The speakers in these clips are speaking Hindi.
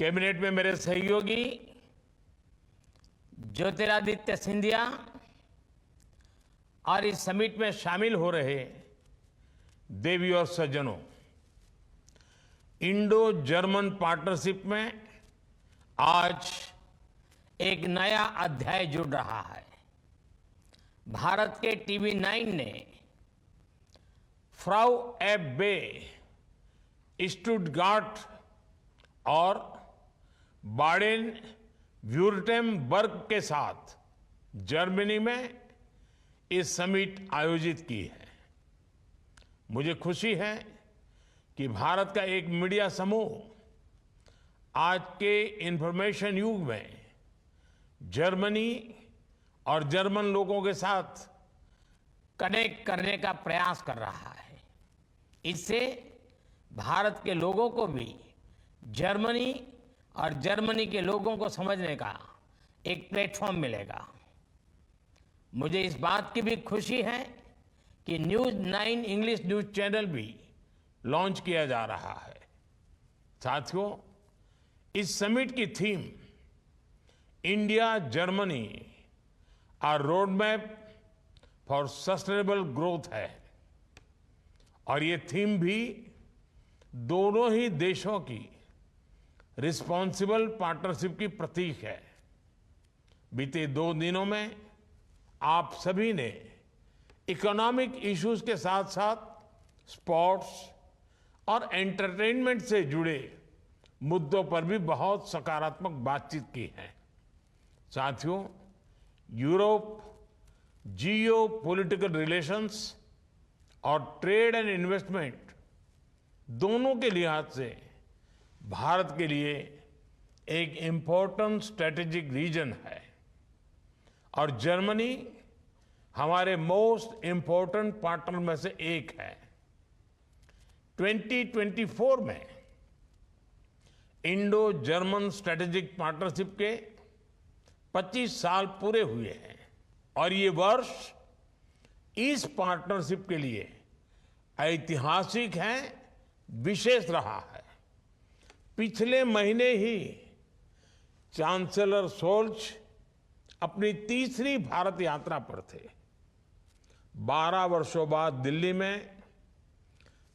कैबिनेट में मेरे सहयोगी ज्योतिरादित्य सिंधिया और इस समिट में शामिल हो रहे देवी और सज्जनों, इंडो जर्मन पार्टनरशिप में आज एक नया अध्याय जुड़ रहा है। भारत के TV9 ने फ्राउ एफ बे, स्टुटगार्ट और बाडेन व्यूर्टेम्बर्ग के साथ जर्मनी में इस समिट आयोजित की है। मुझे खुशी है कि भारत का एक मीडिया समूह आज के इंफॉर्मेशन युग में जर्मनी और जर्मन लोगों के साथ कनेक्ट करने का प्रयास कर रहा है। इससे भारत के लोगों को भी जर्मनी और जर्मनी के लोगों को समझने का एक प्लेटफॉर्म मिलेगा। मुझे इस बात की भी खुशी है कि News9 इंग्लिश न्यूज चैनल भी लॉन्च किया जा रहा है। साथियों, इस समिट की theme India Germany a road map for sustainable growth है और ये थीम भी दोनों ही देशों की रिस्पॉन्सिबल पार्टनरशिप की प्रतीक है। बीते 2 दिनों में आप सभी ने इकोनॉमिक इश्यूज के साथ साथ स्पोर्ट्स और एंटरटेनमेंट से जुड़े मुद्दों पर भी बहुत सकारात्मक बातचीत की है। साथियों, यूरोप जियो पॉलिटिकल रिलेशंस और ट्रेड एंड इन्वेस्टमेंट दोनों के लिहाज से भारत के लिए एक इम्पोर्टेंट स्ट्रेटेजिक रीजन है और जर्मनी हमारे मोस्ट इम्पोर्टेंट पार्टनर में से एक है। 2024 में इंडो जर्मन स्ट्रेटेजिक पार्टनरशिप के 25 साल पूरे हुए हैं और ये वर्ष इस पार्टनरशिप के लिए ऐतिहासिक है, विशेष रहा है। पिछले महीने ही चांसलर शोल्ज अपनी तीसरी भारत यात्रा पर थे। 12 वर्षों बाद दिल्ली में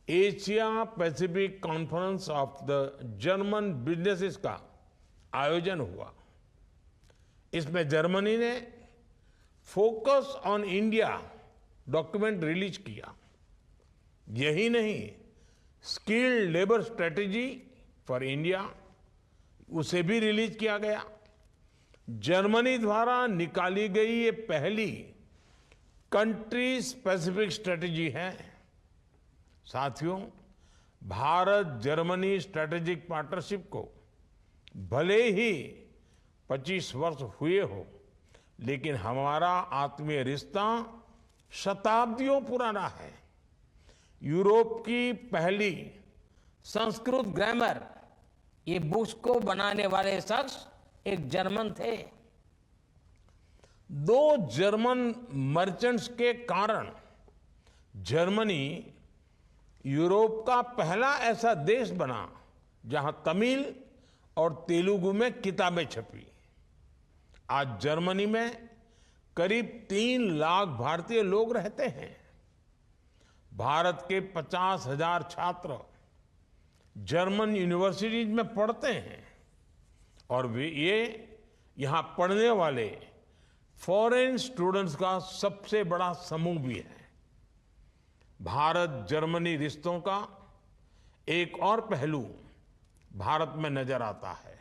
Asia Pacific conference of the German businesses का आयोजन हुआ। इसमें जर्मनी ने focus on India document release किया। यही नहीं, skilled labour strategy for India उसे भी रिलीज किया गया। जर्मनी द्वारा निकाली गई ये पहली कंट्री स्पेसिफिक स्ट्रेटेजी है। साथियों, भारत जर्मनी स्ट्रेटेजिक पार्टनरशिप को भले ही 25 वर्ष हुए हो, लेकिन हमारा आत्मीय रिश्ता शताब्दियों पुराना है। यूरोप की पहली संस्कृत ग्रामर, ये बुक्स को बनाने वाले शख्स एक जर्मन थे। 2 जर्मन मर्चेंट्स के कारण जर्मनी यूरोप का पहला ऐसा देश बना जहां तमिल और तेलुगु में किताबें छपी। आज जर्मनी में करीब 3 लाख भारतीय लोग रहते हैं। भारत के 50,000 छात्र जर्मन यूनिवर्सिटीज में पढ़ते हैं और ये यहां पढ़ने वाले फॉरेन स्टूडेंट्स का सबसे बड़ा समूह भी है। भारत जर्मनी रिश्तों का एक और पहलू भारत में नजर आता है।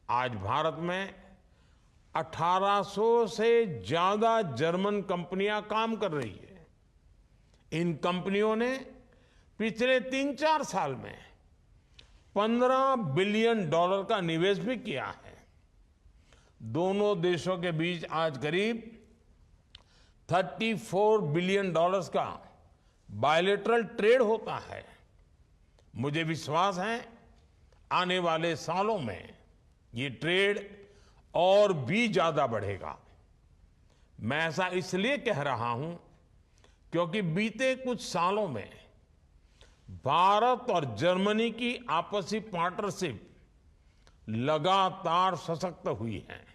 आज भारत में 1800 से ज्यादा जर्मन कंपनियां काम कर रही है। इन कंपनियों ने पिछले 3-4 साल में $15 बिलियन का निवेश भी किया है। दोनों देशों के बीच आज करीब $34 बिलियन का बायलैटरल ट्रेड होता है। मुझे विश्वास है आने वाले सालों में ये ट्रेड और भी ज्यादा बढ़ेगा। मैं ऐसा इसलिए कह रहा हूं क्योंकि बीते कुछ सालों में भारत और जर्मनी की आपसी पार्टनरशिप लगातार सशक्त हुई हैं।